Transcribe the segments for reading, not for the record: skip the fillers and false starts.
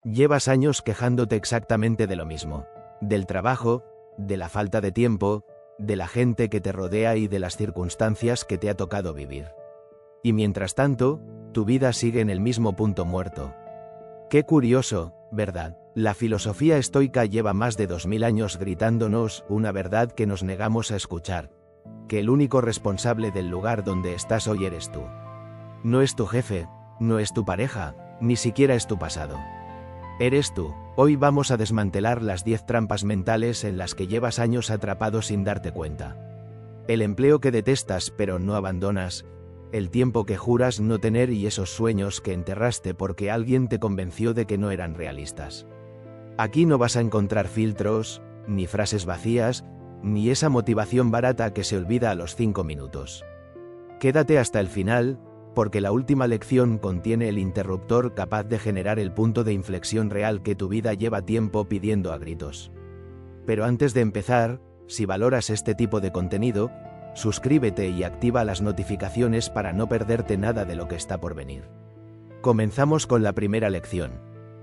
Llevas años quejándote exactamente de lo mismo. Del trabajo, de la falta de tiempo, de la gente que te rodea y de las circunstancias que te ha tocado vivir. Y mientras tanto, tu vida sigue en el mismo punto muerto. Qué curioso, ¿verdad? La filosofía estoica lleva más de 2000 años gritándonos una verdad que nos negamos a escuchar: que el único responsable del lugar donde estás hoy eres tú. No es tu jefe, no es tu pareja, ni siquiera es tu pasado. Eres tú. Hoy vamos a desmantelar las 10 trampas mentales en las que llevas años atrapado sin darte cuenta. El empleo que detestas pero no abandonas, el tiempo que juras no tener y esos sueños que enterraste porque alguien te convenció de que no eran realistas. Aquí no vas a encontrar filtros, ni frases vacías, ni esa motivación barata que se olvida a los 5 minutos. Quédate hasta el final, porque la última lección contiene el interruptor capaz de generar el punto de inflexión real que tu vida lleva tiempo pidiendo a gritos. Pero antes de empezar, si valoras este tipo de contenido, suscríbete y activa las notificaciones para no perderte nada de lo que está por venir. Comenzamos con la primera lección: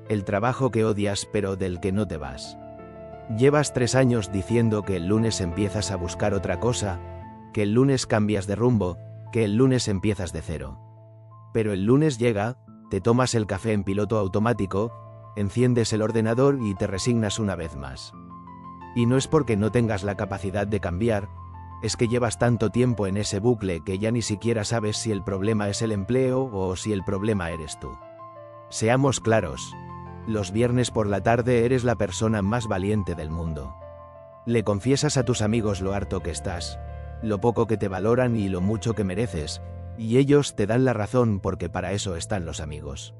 el trabajo que odias pero del que no te vas. Llevas 3 años diciendo que el lunes empiezas a buscar otra cosa, que el lunes cambias de rumbo, que el lunes empiezas de cero. Pero el lunes llega, te tomas el café en piloto automático, enciendes el ordenador y te resignas una vez más. Y no es porque no tengas la capacidad de cambiar, es que llevas tanto tiempo en ese bucle que ya ni siquiera sabes si el problema es el empleo o si el problema eres tú. Seamos claros, los viernes por la tarde eres la persona más valiente del mundo. Le confiesas a tus amigos lo harto que estás, lo poco que te valoran y lo mucho que mereces, y ellos te dan la razón porque para eso están los amigos.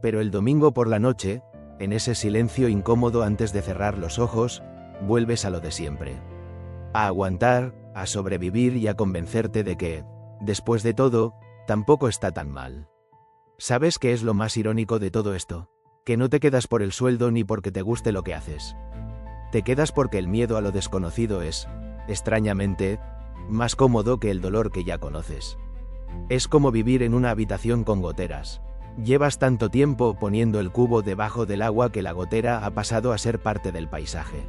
Pero el domingo por la noche, en ese silencio incómodo antes de cerrar los ojos, vuelves a lo de siempre. A aguantar, a sobrevivir y a convencerte de que, después de todo, tampoco está tan mal. ¿Sabes qué es lo más irónico de todo esto? Que no te quedas por el sueldo ni porque te guste lo que haces. Te quedas porque el miedo a lo desconocido es, extrañamente, más cómodo que el dolor que ya conoces. Es como vivir en una habitación con goteras. Llevas tanto tiempo poniendo el cubo debajo del agua que la gotera ha pasado a ser parte del paisaje.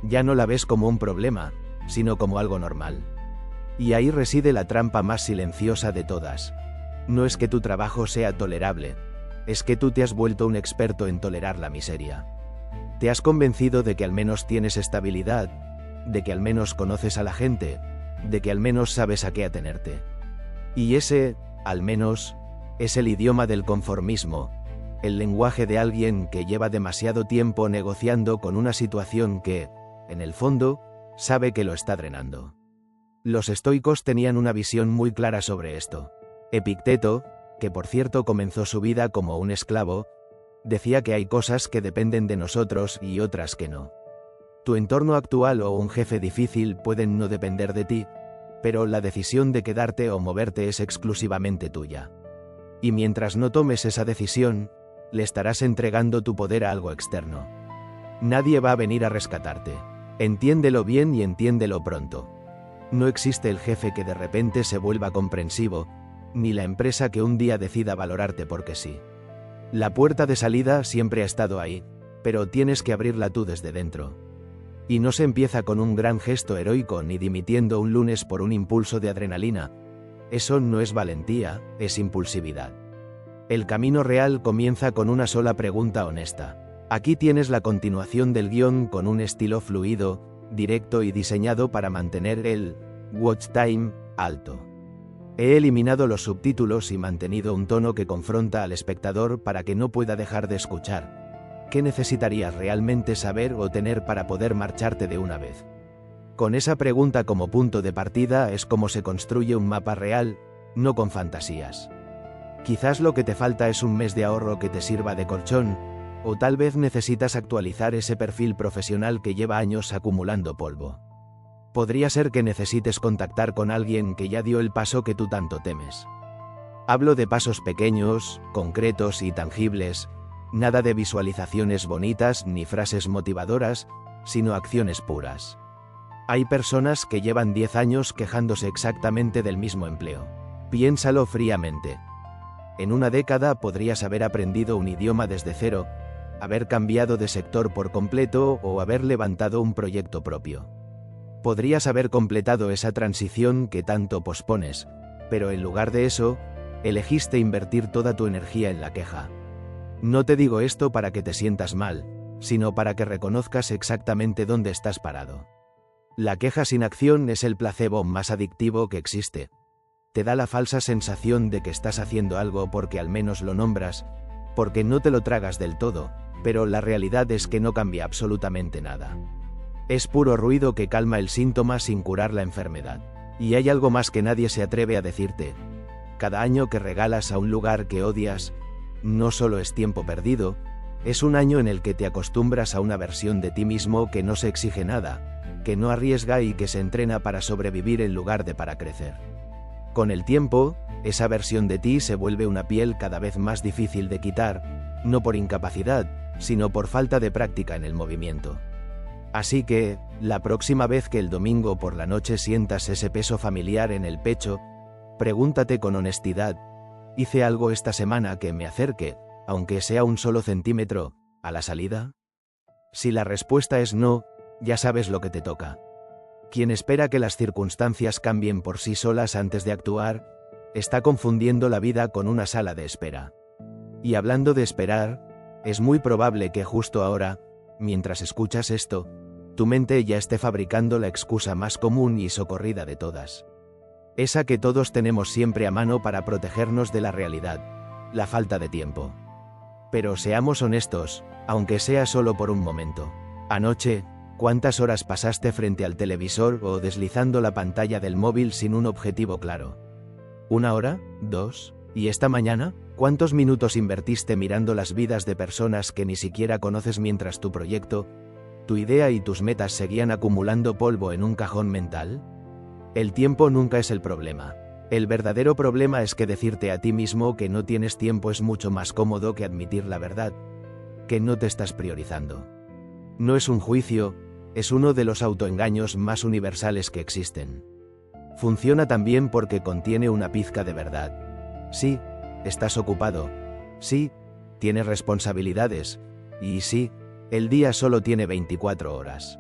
Ya no la ves como un problema, sino como algo normal. Y ahí reside la trampa más silenciosa de todas. No es que tu trabajo sea tolerable, es que tú te has vuelto un experto en tolerar la miseria. Te has convencido de que al menos tienes estabilidad, de que al menos conoces a la gente, de que al menos sabes a qué atenerte. Y ese, al menos, es el idioma del conformismo, el lenguaje de alguien que lleva demasiado tiempo negociando con una situación que, en el fondo, sabe que lo está drenando. Los estoicos tenían una visión muy clara sobre esto. Epicteto, que por cierto comenzó su vida como un esclavo, decía que hay cosas que dependen de nosotros y otras que no. Tu entorno actual o un jefe difícil pueden no depender de ti, pero la decisión de quedarte o moverte es exclusivamente tuya. Y mientras no tomes esa decisión, le estarás entregando tu poder a algo externo. Nadie va a venir a rescatarte. Entiéndelo bien y entiéndelo pronto. No existe el jefe que de repente se vuelva comprensivo, ni la empresa que un día decida valorarte porque sí. La puerta de salida siempre ha estado ahí, pero tienes que abrirla tú desde dentro. Y no se empieza con un gran gesto heroico ni dimitiendo un lunes por un impulso de adrenalina. Eso no es valentía, es impulsividad. El camino real comienza con una sola pregunta honesta. Aquí tienes la continuación del guión con un estilo fluido, directo y diseñado para mantener el watch time alto. He eliminado los subtítulos y mantenido un tono que confronta al espectador para que no pueda dejar de escuchar. ¿Qué necesitarías realmente saber o tener para poder marcharte de una vez? Con esa pregunta como punto de partida es como se construye un mapa real, no con fantasías. Quizás lo que te falta es un mes de ahorro que te sirva de colchón, o tal vez necesitas actualizar ese perfil profesional que lleva años acumulando polvo. Podría ser que necesites contactar con alguien que ya dio el paso que tú tanto temes. Hablo de pasos pequeños, concretos y tangibles, nada de visualizaciones bonitas ni frases motivadoras, sino acciones puras. Hay personas que llevan 10 años quejándose exactamente del mismo empleo. Piénsalo fríamente. En una década podrías haber aprendido un idioma desde cero, haber cambiado de sector por completo o haber levantado un proyecto propio. Podrías haber completado esa transición que tanto pospones, pero en lugar de eso, elegiste invertir toda tu energía en la queja. No te digo esto para que te sientas mal, sino para que reconozcas exactamente dónde estás parado. La queja sin acción es el placebo más adictivo que existe. Te da la falsa sensación de que estás haciendo algo porque al menos lo nombras, porque no te lo tragas del todo, pero la realidad es que no cambia absolutamente nada. Es puro ruido que calma el síntoma sin curar la enfermedad. Y hay algo más que nadie se atreve a decirte. Cada año que regalas a un lugar que odias, no solo es tiempo perdido, es un año en el que te acostumbras a una versión de ti mismo que no se exige nada, que no arriesga y que se entrena para sobrevivir en lugar de para crecer. Con el tiempo, esa versión de ti se vuelve una piel cada vez más difícil de quitar, no por incapacidad, sino por falta de práctica en el movimiento. Así que, la próxima vez que el domingo por la noche sientas ese peso familiar en el pecho, pregúntate con honestidad, ¿hice algo esta semana que me acerque, aunque sea un solo centímetro, a la salida? Si la respuesta es no, ya sabes lo que te toca. Quien espera que las circunstancias cambien por sí solas antes de actuar, está confundiendo la vida con una sala de espera. Y hablando de esperar, es muy probable que justo ahora, mientras escuchas esto, tu mente ya esté fabricando la excusa más común y socorrida de todas. Esa que todos tenemos siempre a mano para protegernos de la realidad, la falta de tiempo. Pero seamos honestos, aunque sea solo por un momento. Anoche, ¿cuántas horas pasaste frente al televisor o deslizando la pantalla del móvil sin un objetivo claro? ¿1 hora? ¿2? ¿Y esta mañana? ¿Cuántos minutos invertiste mirando las vidas de personas que ni siquiera conoces mientras tu proyecto, tu idea y tus metas seguían acumulando polvo en un cajón mental? El tiempo nunca es el problema. El verdadero problema es que decirte a ti mismo que no tienes tiempo es mucho más cómodo que admitir la verdad, que no te estás priorizando. No es un juicio, es uno de los autoengaños más universales que existen. Funciona también porque contiene una pizca de verdad. Sí, estás ocupado. Sí, tienes responsabilidades. Y sí, el día solo tiene 24 horas.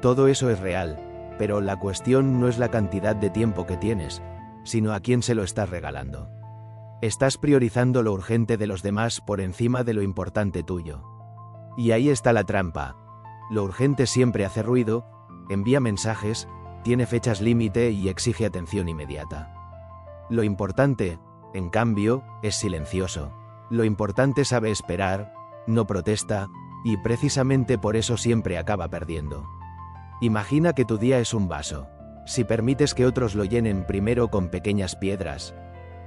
Todo eso es real, pero la cuestión no es la cantidad de tiempo que tienes, sino a quién se lo estás regalando. Estás priorizando lo urgente de los demás por encima de lo importante tuyo. Y ahí está la trampa. Lo urgente siempre hace ruido, envía mensajes, tiene fechas límite y exige atención inmediata. Lo importante, en cambio, es silencioso. Lo importante sabe esperar, no protesta, y precisamente por eso siempre acaba perdiendo. Imagina que tu día es un vaso. Si permites que otros lo llenen primero con pequeñas piedras,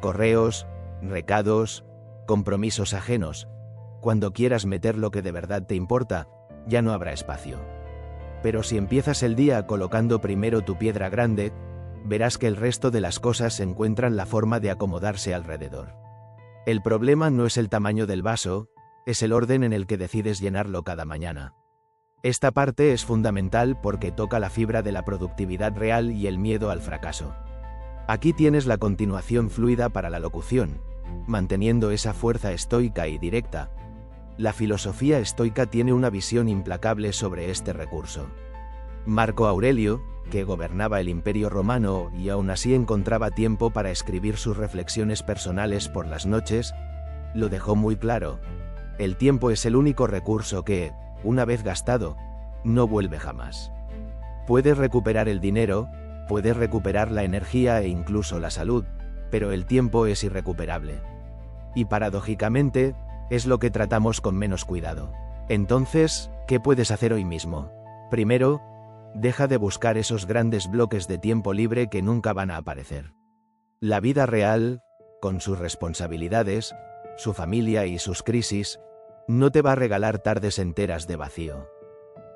correos, recados, compromisos ajenos, cuando quieras meter lo que de verdad te importa, ya no habrá espacio. Pero si empiezas el día colocando primero tu piedra grande, verás que el resto de las cosas encuentran la forma de acomodarse alrededor. El problema no es el tamaño del vaso, es el orden en el que decides llenarlo cada mañana. Esta parte es fundamental porque toca la fibra de la productividad real y el miedo al fracaso. Aquí tienes la continuación fluida para la locución, manteniendo esa fuerza estoica y directa. La filosofía estoica tiene una visión implacable sobre este recurso. Marco Aurelio, que gobernaba el Imperio Romano y aún así encontraba tiempo para escribir sus reflexiones personales por las noches, lo dejó muy claro. El tiempo es el único recurso que, una vez gastado, no vuelve jamás. Puedes recuperar el dinero, puedes recuperar la energía e incluso la salud, pero el tiempo es irrecuperable. Y paradójicamente, es lo que tratamos con menos cuidado. Entonces, ¿qué puedes hacer hoy mismo? Primero, deja de buscar esos grandes bloques de tiempo libre que nunca van a aparecer. La vida real, con sus responsabilidades, su familia y sus crisis, no te va a regalar tardes enteras de vacío.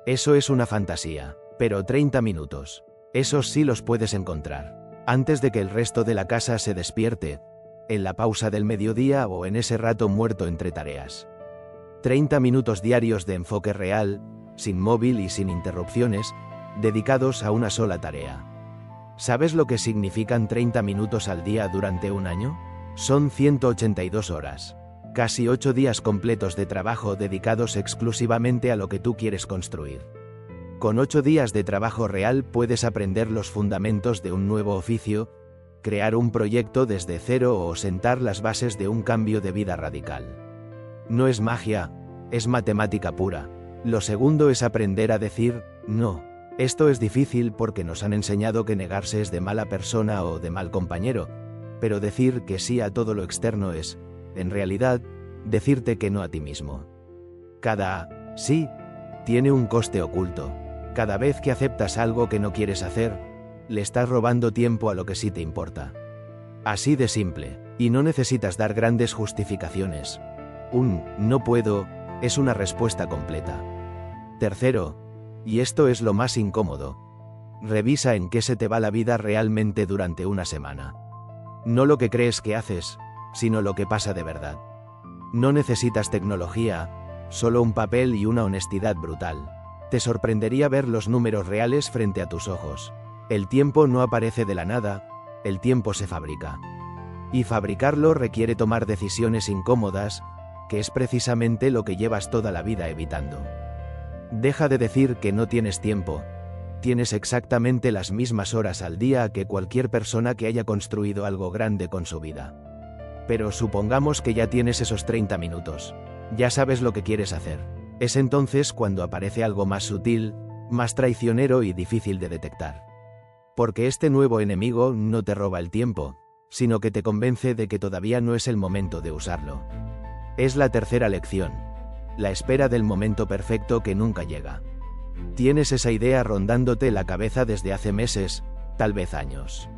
Eso es una fantasía, pero 30 minutos, esos sí los puedes encontrar. Antes de que el resto de la casa se despierte, en la pausa del mediodía o en ese rato muerto entre tareas. 30 minutos diarios de enfoque real, sin móvil y sin interrupciones, dedicados a una sola tarea. ¿Sabes lo que significan 30 minutos al día durante un año? Son 182 horas. Casi 8 días completos de trabajo dedicados exclusivamente a lo que tú quieres construir. Con 8 días de trabajo real puedes aprender los fundamentos de un nuevo oficio, crear un proyecto desde cero o sentar las bases de un cambio de vida radical. No es magia, es matemática pura. Lo segundo es aprender a decir no. Esto es difícil porque nos han enseñado que negarse es de mala persona o de mal compañero, pero decir que sí a todo lo externo es, en realidad, decirte que no a ti mismo. Cada sí tiene un coste oculto. Cada vez que aceptas algo que no quieres hacer, le estás robando tiempo a lo que sí te importa. Así de simple, y no necesitas dar grandes justificaciones. Un no puedo es una respuesta completa. Tercero, y esto es lo más incómodo, revisa en qué se te va la vida realmente durante una semana. No lo que crees que haces, sino lo que pasa de verdad. No necesitas tecnología, solo un papel y una honestidad brutal. Te sorprendería ver los números reales frente a tus ojos. El tiempo no aparece de la nada, el tiempo se fabrica. Y fabricarlo requiere tomar decisiones incómodas, que es precisamente lo que llevas toda la vida evitando. Deja de decir que no tienes tiempo. Tienes exactamente las mismas horas al día que cualquier persona que haya construido algo grande con su vida. Pero supongamos que ya tienes esos 30 minutos. Ya sabes lo que quieres hacer. Es entonces cuando aparece algo más sutil, más traicionero y difícil de detectar. Porque este nuevo enemigo no te roba el tiempo, sino que te convence de que todavía no es el momento de usarlo. Es la tercera lección. La espera del momento perfecto que nunca llega. Tienes esa idea rondándote la cabeza desde hace meses, tal vez años.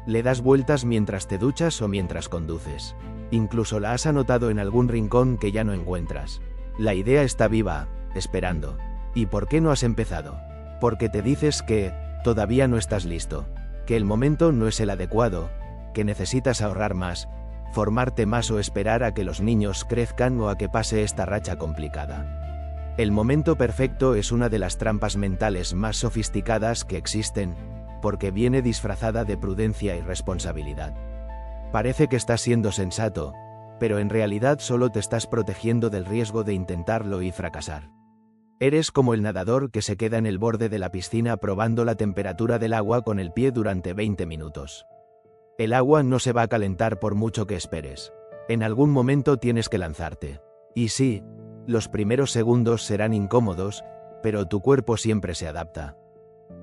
Le das vueltas mientras te duchas o mientras conduces. Incluso la has anotado en algún rincón que ya no encuentras. La idea está viva, esperando. ¿Y por qué no has empezado? Porque te dices que todavía no estás listo, que el momento no es el adecuado, que necesitas ahorrar más, formarte más o esperar a que los niños crezcan o a que pase esta racha complicada. El momento perfecto es una de las trampas mentales más sofisticadas que existen, porque viene disfrazada de prudencia y responsabilidad. Parece que estás siendo sensato, pero en realidad solo te estás protegiendo del riesgo de intentarlo y fracasar. Eres como el nadador que se queda en el borde de la piscina probando la temperatura del agua con el pie durante 20 minutos. El agua no se va a calentar por mucho que esperes. En algún momento tienes que lanzarte. Y sí, los primeros segundos serán incómodos, pero tu cuerpo siempre se adapta.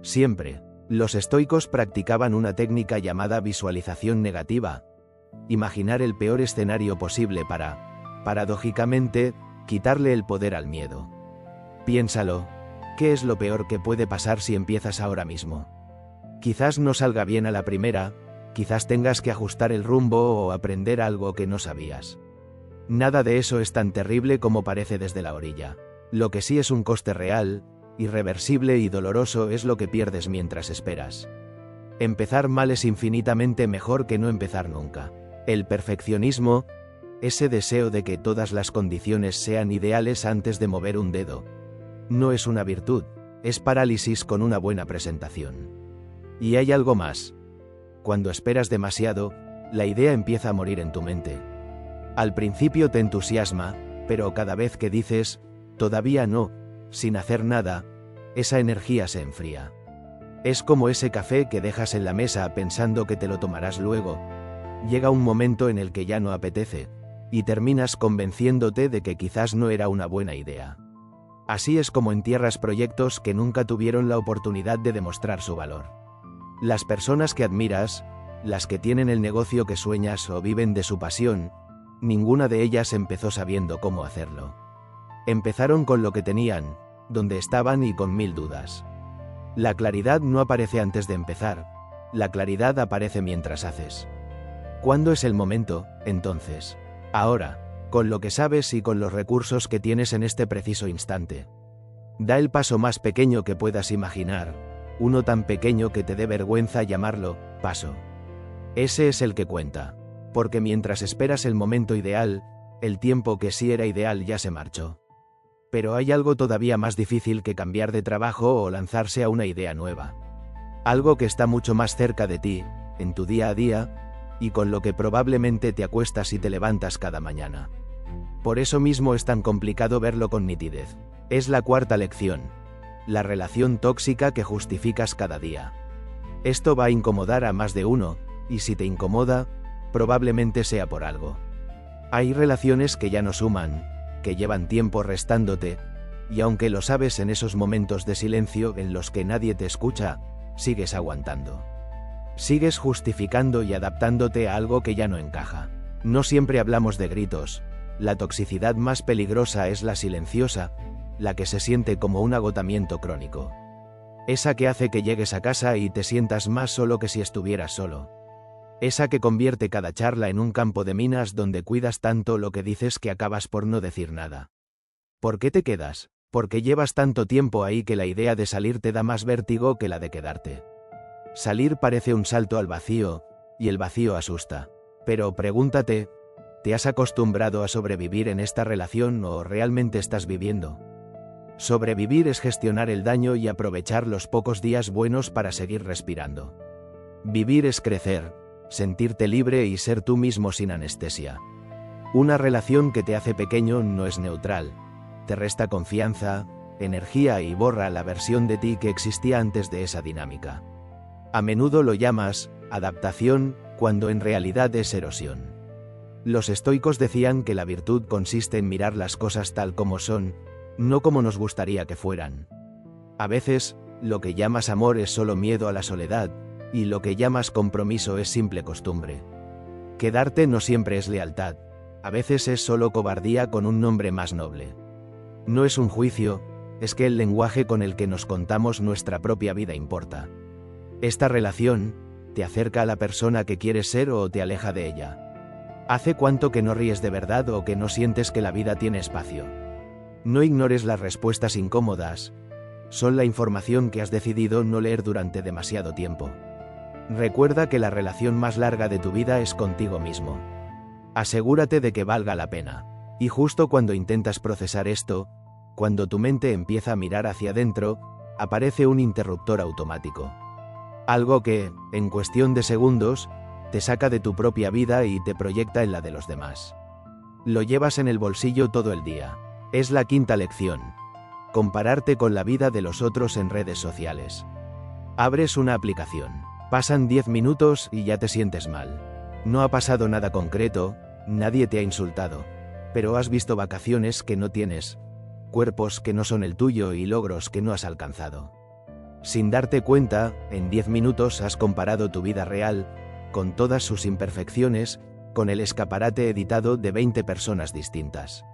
Siempre. Los estoicos practicaban una técnica llamada visualización negativa. Imaginar el peor escenario posible para, paradójicamente, quitarle el poder al miedo. Piénsalo, ¿qué es lo peor que puede pasar si empiezas ahora mismo? Quizás no salga bien a la primera, quizás tengas que ajustar el rumbo o aprender algo que no sabías. Nada de eso es tan terrible como parece desde la orilla. Lo que sí es un coste real, irreversible y doloroso es lo que pierdes mientras esperas. Empezar mal es infinitamente mejor que no empezar nunca. El perfeccionismo, ese deseo de que todas las condiciones sean ideales antes de mover un dedo, no es una virtud, es parálisis con una buena presentación. Y hay algo más. Cuando esperas demasiado, la idea empieza a morir en tu mente. Al principio te entusiasma, pero cada vez que dices, todavía no, sin hacer nada, esa energía se enfría. Es como ese café que dejas en la mesa pensando que te lo tomarás luego. Llega un momento en el que ya no apetece, y terminas convenciéndote de que quizás no era una buena idea. Así es como entierras proyectos que nunca tuvieron la oportunidad de demostrar su valor. Las personas que admiras, las que tienen el negocio que sueñas o viven de su pasión, ninguna de ellas empezó sabiendo cómo hacerlo. Empezaron con lo que tenían, donde estaban y con 1000 dudas. La claridad no aparece antes de empezar, la claridad aparece mientras haces. ¿Cuándo es el momento, entonces? Ahora, con lo que sabes y con los recursos que tienes en este preciso instante. Da el paso más pequeño que puedas imaginar, uno tan pequeño que te dé vergüenza llamarlo paso. Ese es el que cuenta, porque mientras esperas el momento ideal, el tiempo que sí era ideal ya se marchó. Pero hay algo todavía más difícil que cambiar de trabajo o lanzarse a una idea nueva. Algo que está mucho más cerca de ti, en tu día a día, y con lo que probablemente te acuestas y te levantas cada mañana. Por eso mismo es tan complicado verlo con nitidez. Es la cuarta lección. La relación tóxica que justificas cada día. Esto va a incomodar a más de uno, y si te incomoda, probablemente sea por algo. Hay relaciones que ya no suman, que llevan tiempo restándote, y aunque lo sabes en esos momentos de silencio en los que nadie te escucha, sigues aguantando. Sigues justificando y adaptándote a algo que ya no encaja. No siempre hablamos de gritos. La toxicidad más peligrosa es la silenciosa, la que se siente como un agotamiento crónico. Esa que hace que llegues a casa y te sientas más solo que si estuvieras solo. Esa que convierte cada charla en un campo de minas donde cuidas tanto lo que dices que acabas por no decir nada. ¿Por qué te quedas? Porque llevas tanto tiempo ahí que la idea de salir te da más vértigo que la de quedarte. Salir parece un salto al vacío, y el vacío asusta. Pero pregúntate, ¿te has acostumbrado a sobrevivir en esta relación o realmente estás viviendo? Sobrevivir es gestionar el daño y aprovechar los pocos días buenos para seguir respirando. Vivir es crecer, sentirte libre y ser tú mismo sin anestesia. Una relación que te hace pequeño no es neutral. Te resta confianza, energía y borra la versión de ti que existía antes de esa dinámica. A menudo lo llamas adaptación, cuando en realidad es erosión. Los estoicos decían que la virtud consiste en mirar las cosas tal como son, no como nos gustaría que fueran. A veces, lo que llamas amor es solo miedo a la soledad, y lo que llamas compromiso es simple costumbre. Quedarte no siempre es lealtad, a veces es solo cobardía con un nombre más noble. No es un juicio, es que el lenguaje con el que nos contamos nuestra propia vida importa. Esta relación, ¿te acerca a la persona que quieres ser o te aleja de ella? ¿Hace cuánto que no ríes de verdad o que no sientes que la vida tiene espacio? No ignores las respuestas incómodas, son la información que has decidido no leer durante demasiado tiempo. Recuerda que la relación más larga de tu vida es contigo mismo. Asegúrate de que valga la pena. Y justo cuando intentas procesar esto, cuando tu mente empieza a mirar hacia adentro, aparece un interruptor automático. Algo que, en cuestión de segundos, te saca de tu propia vida y te proyecta en la de los demás. Lo llevas en el bolsillo todo el día. Es la quinta lección. Compararte con la vida de los otros en redes sociales. Abres una aplicación. Pasan 10 minutos y ya te sientes mal. No ha pasado nada concreto, nadie te ha insultado. Pero has visto vacaciones que no tienes, cuerpos que no son el tuyo y logros que no has alcanzado. Sin darte cuenta, en 10 minutos has comparado tu vida real, con todas sus imperfecciones, con el escaparate editado de 20 personas distintas.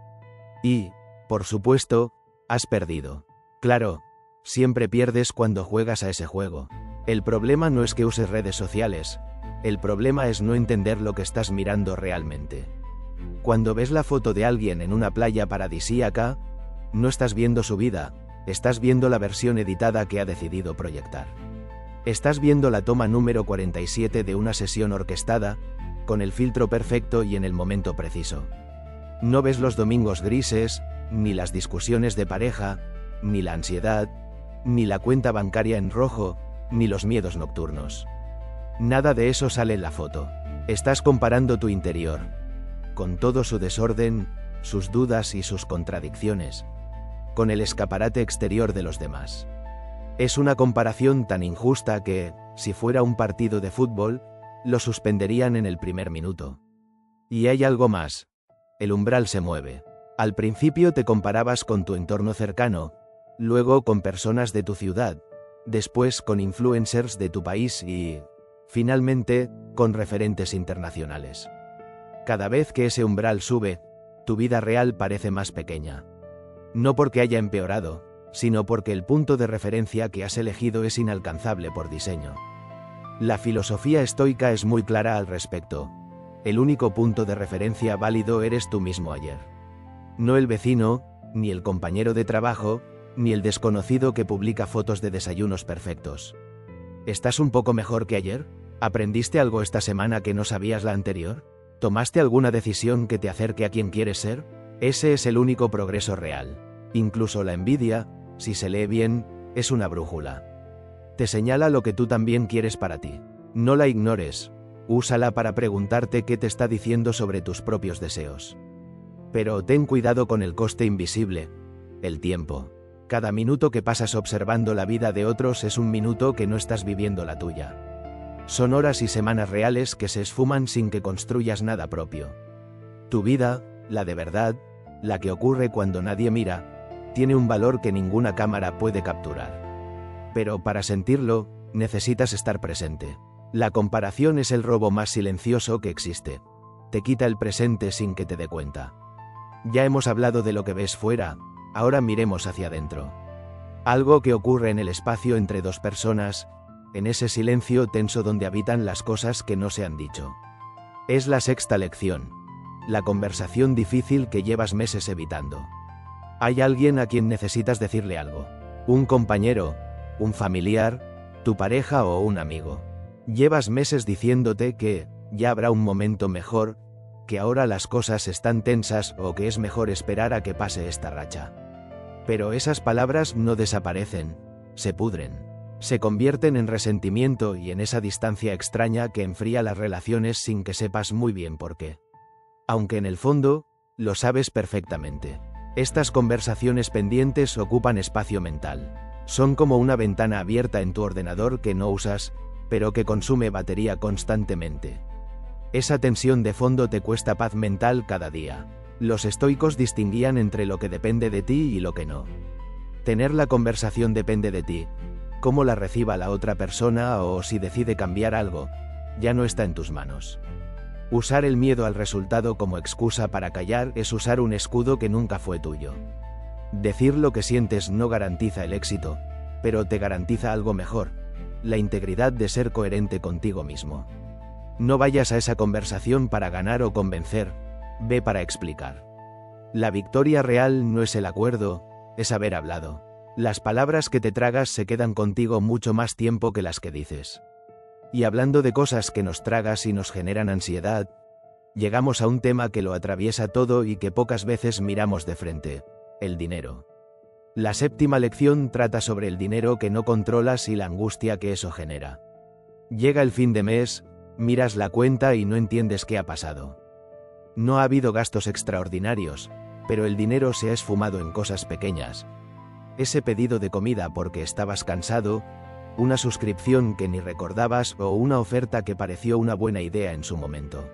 Y, por supuesto, has perdido. Claro, siempre pierdes cuando juegas a ese juego. El problema no es que uses redes sociales, el problema es no entender lo que estás mirando realmente. Cuando ves la foto de alguien en una playa paradisíaca, no estás viendo su vida, estás viendo la versión editada que ha decidido proyectar. Estás viendo la toma número 47 de una sesión orquestada, con el filtro perfecto y en el momento preciso. No ves los domingos grises, ni las discusiones de pareja, ni la ansiedad, ni la cuenta bancaria en rojo, ni los miedos nocturnos. Nada de eso sale en la foto. Estás comparando tu interior, con todo su desorden, sus dudas y sus contradicciones, con el escaparate exterior de los demás. Es una comparación tan injusta que, si fuera un partido de fútbol, lo suspenderían en el primer minuto. Y hay algo más. El umbral se mueve. Al principio te comparabas con tu entorno cercano, luego con personas de tu ciudad, después con influencers de tu país y, finalmente, con referentes internacionales. Cada vez que ese umbral sube, tu vida real parece más pequeña. No porque haya empeorado, sino porque el punto de referencia que has elegido es inalcanzable por diseño. La filosofía estoica es muy clara al respecto. El único punto de referencia válido eres tú mismo ayer. No el vecino, ni el compañero de trabajo, ni el desconocido que publica fotos de desayunos perfectos. ¿Estás un poco mejor que ayer? ¿Aprendiste algo esta semana que no sabías la anterior? ¿Tomaste alguna decisión que te acerque a quien quieres ser? Ese es el único progreso real. Incluso la envidia, si se lee bien, es una brújula. Te señala lo que tú también quieres para ti. No la ignores, úsala para preguntarte qué te está diciendo sobre tus propios deseos. Pero ten cuidado con el coste invisible, el tiempo. Cada minuto que pasas observando la vida de otros es un minuto que no estás viviendo la tuya. Son horas y semanas reales que se esfuman sin que construyas nada propio. Tu vida, la de verdad, la que ocurre cuando nadie mira, tiene un valor que ninguna cámara puede capturar. Pero para sentirlo, necesitas estar presente. La comparación es el robo más silencioso que existe. Te quita el presente sin que te dé cuenta. Ya hemos hablado de lo que ves fuera, ahora miremos hacia adentro. Algo que ocurre en el espacio entre dos personas, en ese silencio tenso donde habitan las cosas que no se han dicho. Es la sexta lección. La conversación difícil que llevas meses evitando. Hay alguien a quien necesitas decirle algo. Un compañero, un familiar, tu pareja o un amigo. Llevas meses diciéndote que ya habrá un momento mejor, que ahora las cosas están tensas o que es mejor esperar a que pase esta racha. Pero esas palabras no desaparecen, se pudren. Se convierten en resentimiento y en esa distancia extraña que enfría las relaciones sin que sepas muy bien por qué. Aunque en el fondo, lo sabes perfectamente. Estas conversaciones pendientes ocupan espacio mental. Son como una ventana abierta en tu ordenador que no usas, pero que consume batería constantemente. Esa tensión de fondo te cuesta paz mental cada día. Los estoicos distinguían entre lo que depende de ti y lo que no. Tener la conversación depende de ti. Cómo la reciba la otra persona o si decide cambiar algo, ya no está en tus manos. Usar el miedo al resultado como excusa para callar es usar un escudo que nunca fue tuyo. Decir lo que sientes no garantiza el éxito, pero te garantiza algo mejor, la integridad de ser coherente contigo mismo. No vayas a esa conversación para ganar o convencer, ve para explicar. La victoria real no es el acuerdo, es haber hablado. Las palabras que te tragas se quedan contigo mucho más tiempo que las que dices. Y hablando de cosas que nos tragas y nos generan ansiedad, llegamos a un tema que lo atraviesa todo y que pocas veces miramos de frente: el dinero. La séptima lección trata sobre el dinero que no controlas y la angustia que eso genera. Llega el fin de mes, miras la cuenta y no entiendes qué ha pasado. No ha habido gastos extraordinarios, pero el dinero se ha esfumado en cosas pequeñas. Ese pedido de comida porque estabas cansado, una suscripción que ni recordabas o una oferta que pareció una buena idea en su momento.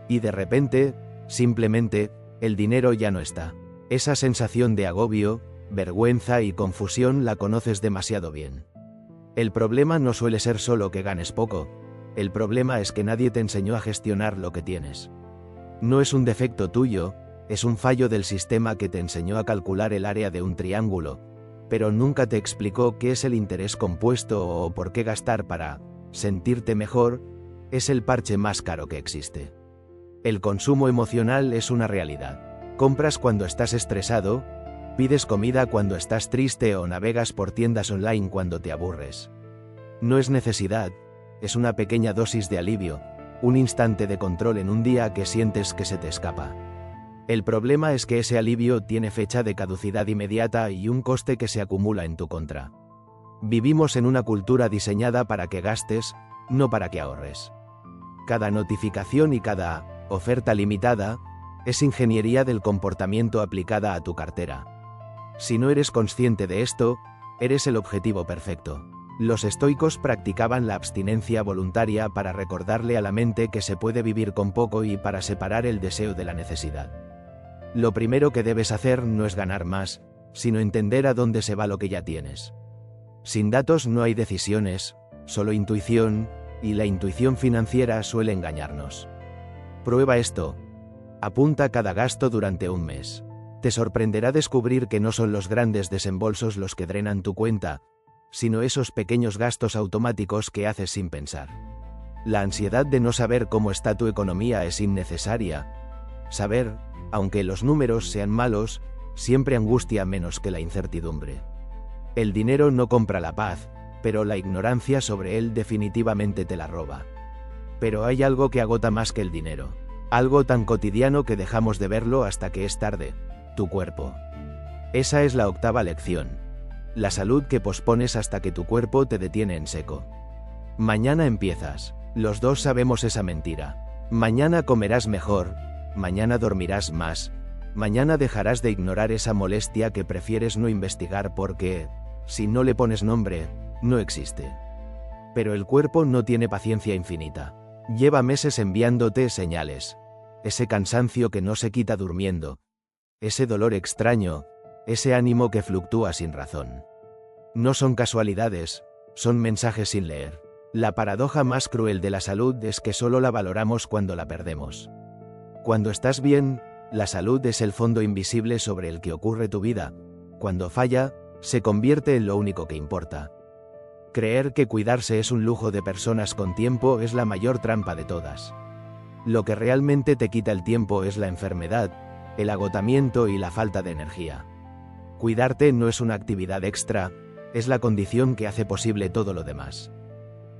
Y de repente, simplemente, el dinero ya no está. Esa sensación de agobio, vergüenza y confusión la conoces demasiado bien. El problema no suele ser solo que ganes poco, el problema es que nadie te enseñó a gestionar lo que tienes. No es un defecto tuyo, es un fallo del sistema que te enseñó a calcular el área de un triángulo, pero nunca te explicó qué es el interés compuesto o por qué gastar para sentirte mejor es el parche más caro que existe. El consumo emocional es una realidad. Compras cuando estás estresado, pides comida cuando estás triste o navegas por tiendas online cuando te aburres. No es necesidad, es una pequeña dosis de alivio, un instante de control en un día que sientes que se te escapa. El problema es que ese alivio tiene fecha de caducidad inmediata y un coste que se acumula en tu contra. Vivimos en una cultura diseñada para que gastes, no para que ahorres. Cada notificación y cada oferta limitada es ingeniería del comportamiento aplicada a tu cartera. Si no eres consciente de esto, eres el objetivo perfecto. Los estoicos practicaban la abstinencia voluntaria para recordarle a la mente que se puede vivir con poco y para separar el deseo de la necesidad. Lo primero que debes hacer no es ganar más, sino entender a dónde se va lo que ya tienes. Sin datos no hay decisiones, solo intuición, y la intuición financiera suele engañarnos. Prueba esto. Apunta cada gasto durante un mes. Te sorprenderá descubrir que no son los grandes desembolsos los que drenan tu cuenta, sino esos pequeños gastos automáticos que haces sin pensar. La ansiedad de no saber cómo está tu economía es innecesaria. Saber, aunque los números sean malos, siempre angustia menos que la incertidumbre. El dinero no compra la paz, pero la ignorancia sobre él definitivamente te la roba. Pero hay algo que agota más que el dinero. Algo tan cotidiano que dejamos de verlo hasta que es tarde: tu cuerpo. Esa es la octava lección. La salud que pospones hasta que tu cuerpo te detiene en seco. Mañana empiezas. Los dos sabemos esa mentira. Mañana comerás mejor, mañana dormirás más, Mañana dejarás de ignorar esa molestia que prefieres no investigar porque, si no le pones nombre, no existe. Pero el cuerpo no tiene paciencia infinita. Lleva meses enviándote señales. Ese cansancio que no se quita durmiendo. Ese dolor extraño. Ese ánimo que fluctúa sin razón. No son casualidades, son mensajes sin leer. La paradoja más cruel de la salud es que solo la valoramos cuando la perdemos. Cuando estás bien, la salud es el fondo invisible sobre el que ocurre tu vida. Cuando falla, se convierte en lo único que importa. Creer que cuidarse es un lujo de personas con tiempo es la mayor trampa de todas. Lo que realmente te quita el tiempo es la enfermedad, el agotamiento y la falta de energía. Cuidarte no es una actividad extra, es la condición que hace posible todo lo demás.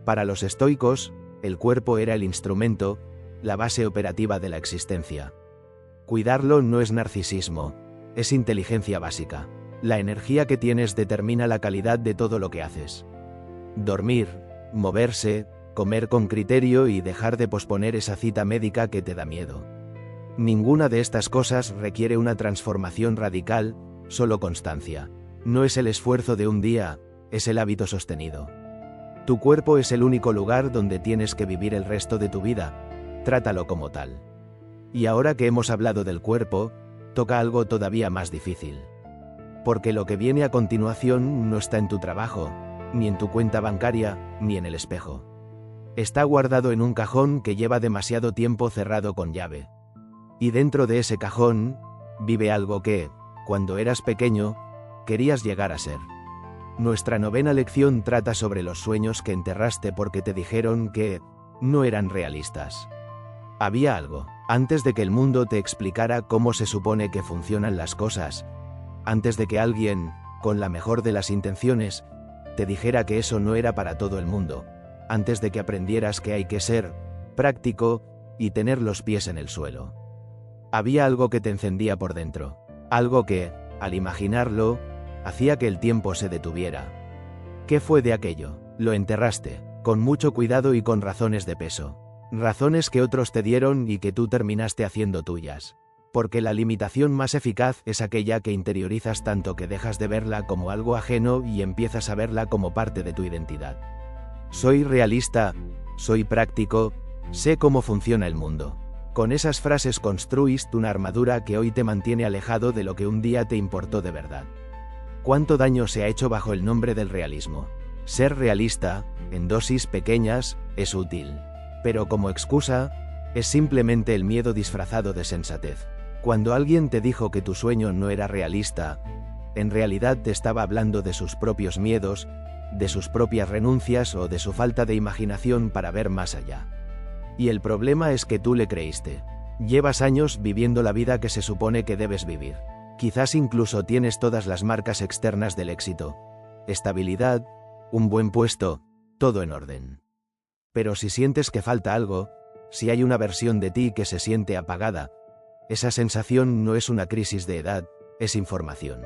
Para los estoicos, el cuerpo era el instrumento, la base operativa de la existencia. Cuidarlo no es narcisismo, es inteligencia básica. La energía que tienes determina la calidad de todo lo que haces. Dormir, moverse, comer con criterio y dejar de posponer esa cita médica que te da miedo. Ninguna de estas cosas requiere una transformación radical, solo constancia. No es el esfuerzo de un día, es el hábito sostenido. Tu cuerpo es el único lugar donde tienes que vivir el resto de tu vida, trátalo como tal. Y ahora que hemos hablado del cuerpo, toca algo todavía más difícil. Porque lo que viene a continuación no está en tu trabajo, ni en tu cuenta bancaria, ni en el espejo. Está guardado en un cajón que lleva demasiado tiempo cerrado con llave. Y dentro de ese cajón, vive algo que, cuando eras pequeño, querías llegar a ser. Nuestra 9ª lección trata sobre los sueños que enterraste porque te dijeron que no eran realistas. Había algo, antes de que el mundo te explicara cómo se supone que funcionan las cosas, antes de que alguien, con la mejor de las intenciones, te dijera que eso no era para todo el mundo, antes de que aprendieras que hay que ser práctico y tener los pies en el suelo. Había algo que te encendía por dentro, algo que, al imaginarlo, hacía que el tiempo se detuviera. ¿Qué fue de aquello? Lo enterraste, con mucho cuidado y con razones de peso. Razones que otros te dieron y que tú terminaste haciendo tuyas. Porque la limitación más eficaz es aquella que interiorizas tanto que dejas de verla como algo ajeno y empiezas a verla como parte de tu identidad. Soy realista, soy práctico, sé cómo funciona el mundo. Con esas frases construiste una armadura que hoy te mantiene alejado de lo que un día te importó de verdad. ¿Cuánto daño se ha hecho bajo el nombre del realismo? Ser realista, en dosis pequeñas, es útil. Pero como excusa, es simplemente el miedo disfrazado de sensatez. Cuando alguien te dijo que tu sueño no era realista, en realidad te estaba hablando de sus propios miedos, de sus propias renuncias o de su falta de imaginación para ver más allá. Y el problema es que tú le creíste. Llevas años viviendo la vida que se supone que debes vivir. Quizás incluso tienes todas las marcas externas del éxito. Estabilidad, un buen puesto, todo en orden. Pero si sientes que falta algo, si hay una versión de ti que se siente apagada, esa sensación no es una crisis de edad, es información.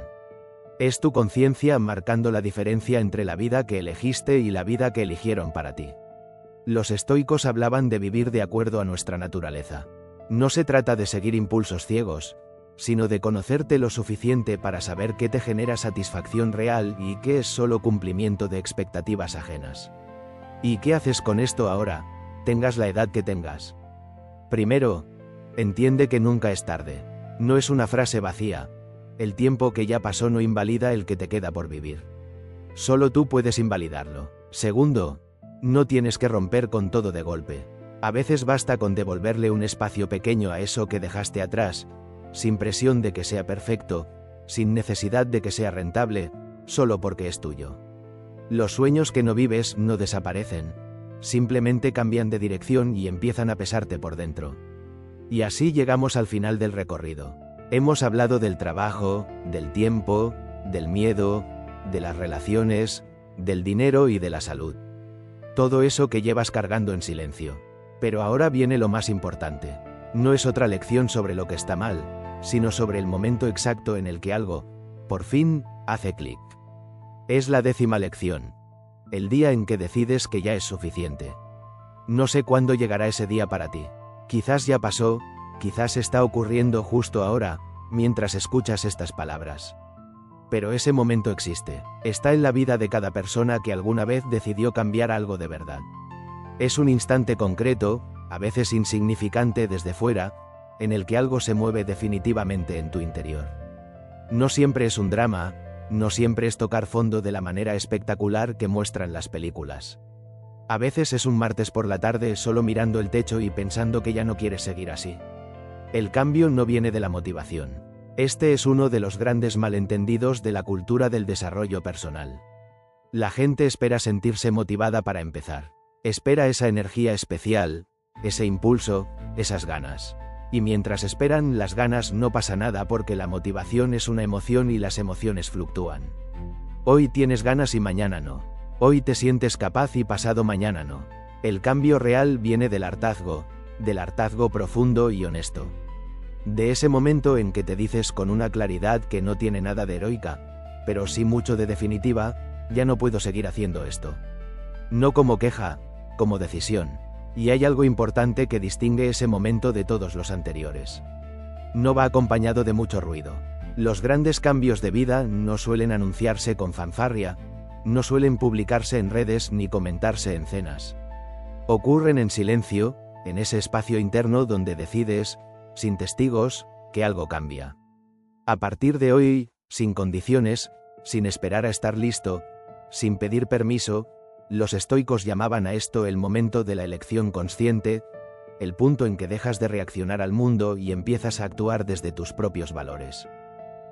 Es tu conciencia marcando la diferencia entre la vida que elegiste y la vida que eligieron para ti. Los estoicos hablaban de vivir de acuerdo a nuestra naturaleza. No se trata de seguir impulsos ciegos, sino de conocerte lo suficiente para saber qué te genera satisfacción real y qué es solo cumplimiento de expectativas ajenas. ¿Y qué haces con esto ahora, tengas la edad que tengas? Primero, entiende que nunca es tarde. No es una frase vacía. El tiempo que ya pasó no invalida el que te queda por vivir. Solo tú puedes invalidarlo. Segundo, no tienes que romper con todo de golpe. A veces basta con devolverle un espacio pequeño a eso que dejaste atrás, sin presión de que sea perfecto, sin necesidad de que sea rentable, solo porque es tuyo. Los sueños que no vives no desaparecen, simplemente cambian de dirección y empiezan a pesarte por dentro. Y así llegamos al final del recorrido. Hemos hablado del trabajo, del tiempo, del miedo, de las relaciones, del dinero y de la salud. Todo eso que llevas cargando en silencio. Pero ahora viene lo más importante. No es otra lección sobre lo que está mal, sino sobre el momento exacto en el que algo, por fin, hace clic. Es la 10ª lección. El día en que decides que ya es suficiente. No sé cuándo llegará ese día para ti. Quizás ya pasó, quizás está ocurriendo justo ahora, mientras escuchas estas palabras. Pero ese momento existe, está en la vida de cada persona que alguna vez decidió cambiar algo de verdad. Es un instante concreto, a veces insignificante desde fuera, en el que algo se mueve definitivamente en tu interior. No siempre es un drama, no siempre es tocar fondo de la manera espectacular que muestran las películas. A veces es un martes por la tarde solo mirando el techo y pensando que ya no quieres seguir así. El cambio no viene de la motivación. Este es uno de los grandes malentendidos de la cultura del desarrollo personal. La gente espera sentirse motivada para empezar. Espera esa energía especial, ese impulso, esas ganas. Y mientras esperan las ganas no pasa nada porque la motivación es una emoción y las emociones fluctúan. Hoy tienes ganas y mañana no. Hoy te sientes capaz y pasado mañana no. El cambio real viene del hartazgo profundo y honesto. De ese momento en que te dices con una claridad que no tiene nada de heroica, pero sí mucho de definitiva, ya no puedo seguir haciendo esto. No como queja, como decisión. Y hay algo importante que distingue ese momento de todos los anteriores. No va acompañado de mucho ruido. Los grandes cambios de vida no suelen anunciarse con fanfarria, no suelen publicarse en redes ni comentarse en cenas. Ocurren en silencio, en ese espacio interno donde decides, sin testigos, que algo cambia. A partir de hoy, sin condiciones, sin esperar a estar listo, sin pedir permiso, los estoicos llamaban a esto el momento de la elección consciente, el punto en que dejas de reaccionar al mundo y empiezas a actuar desde tus propios valores.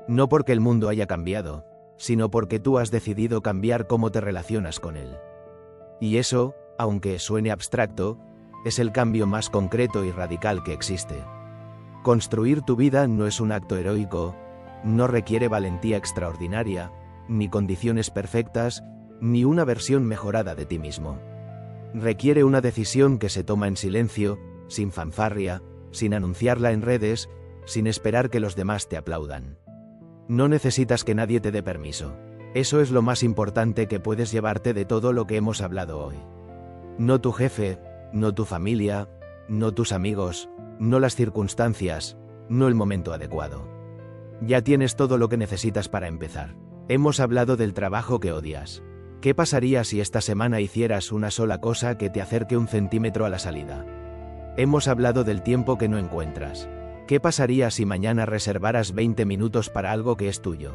No porque el mundo haya cambiado, sino porque tú has decidido cambiar cómo te relacionas con él. Y eso, aunque suene abstracto, es el cambio más concreto y radical que existe. Construir tu vida no es un acto heroico, no requiere valentía extraordinaria, ni condiciones perfectas, ni una versión mejorada de ti mismo. Requiere una decisión que se toma en silencio, sin fanfarria, sin anunciarla en redes, sin esperar que los demás te aplaudan. No necesitas que nadie te dé permiso. Eso es lo más importante que puedes llevarte de todo lo que hemos hablado hoy. No tu jefe, no tu familia, no tus amigos, no las circunstancias, no el momento adecuado. Ya tienes todo lo que necesitas para empezar. Hemos hablado del trabajo que odias. ¿Qué pasaría si esta semana hicieras una sola cosa que te acerque 1 centímetro a la salida? Hemos hablado del tiempo que no encuentras. ¿Qué pasaría si mañana reservaras 20 minutos para algo que es tuyo?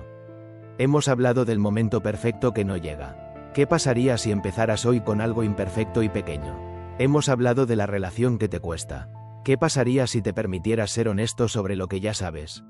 Hemos hablado del momento perfecto que no llega. ¿Qué pasaría si empezaras hoy con algo imperfecto y pequeño? Hemos hablado de la relación que te cuesta. ¿Qué pasaría si te permitieras ser honesto sobre lo que ya sabes?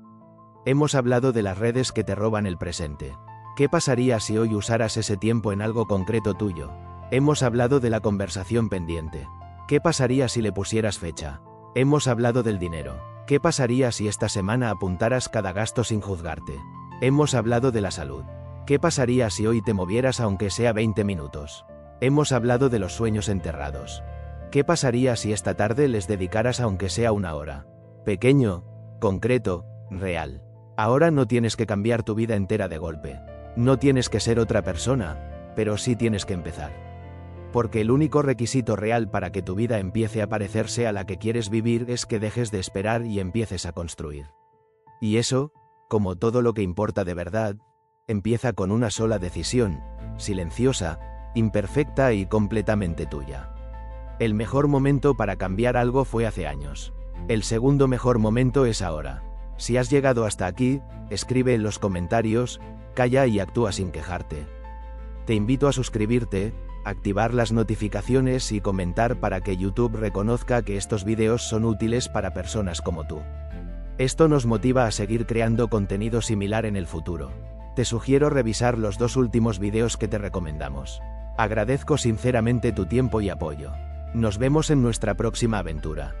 Hemos hablado de las redes que te roban el presente. ¿Qué pasaría si hoy usaras ese tiempo en algo concreto tuyo? Hemos hablado de la conversación pendiente. ¿Qué pasaría si le pusieras fecha? Hemos hablado del dinero. ¿Qué pasaría si esta semana apuntaras cada gasto sin juzgarte? Hemos hablado de la salud. ¿Qué pasaría si hoy te movieras aunque sea 20 minutos? Hemos hablado de los sueños enterrados. ¿Qué pasaría si esta tarde les dedicaras aunque sea 1 hora? Pequeño, concreto, real. Ahora no tienes que cambiar tu vida entera de golpe. No tienes que ser otra persona, pero sí tienes que empezar. Porque el único requisito real para que tu vida empiece a parecerse a la que quieres vivir es que dejes de esperar y empieces a construir. Y eso, como todo lo que importa de verdad, empieza con una sola decisión, silenciosa, imperfecta y completamente tuya. El mejor momento para cambiar algo fue hace años. El segundo mejor momento es ahora. Si has llegado hasta aquí, escribe en los comentarios, calla y actúa sin quejarte. Te invito a suscribirte, activar las notificaciones y comentar para que YouTube reconozca que estos vídeos son útiles para personas como tú. Esto nos motiva a seguir creando contenido similar en el futuro. Te sugiero revisar los 2 últimos vídeos que te recomendamos. Agradezco sinceramente tu tiempo y apoyo. Nos vemos en nuestra próxima aventura.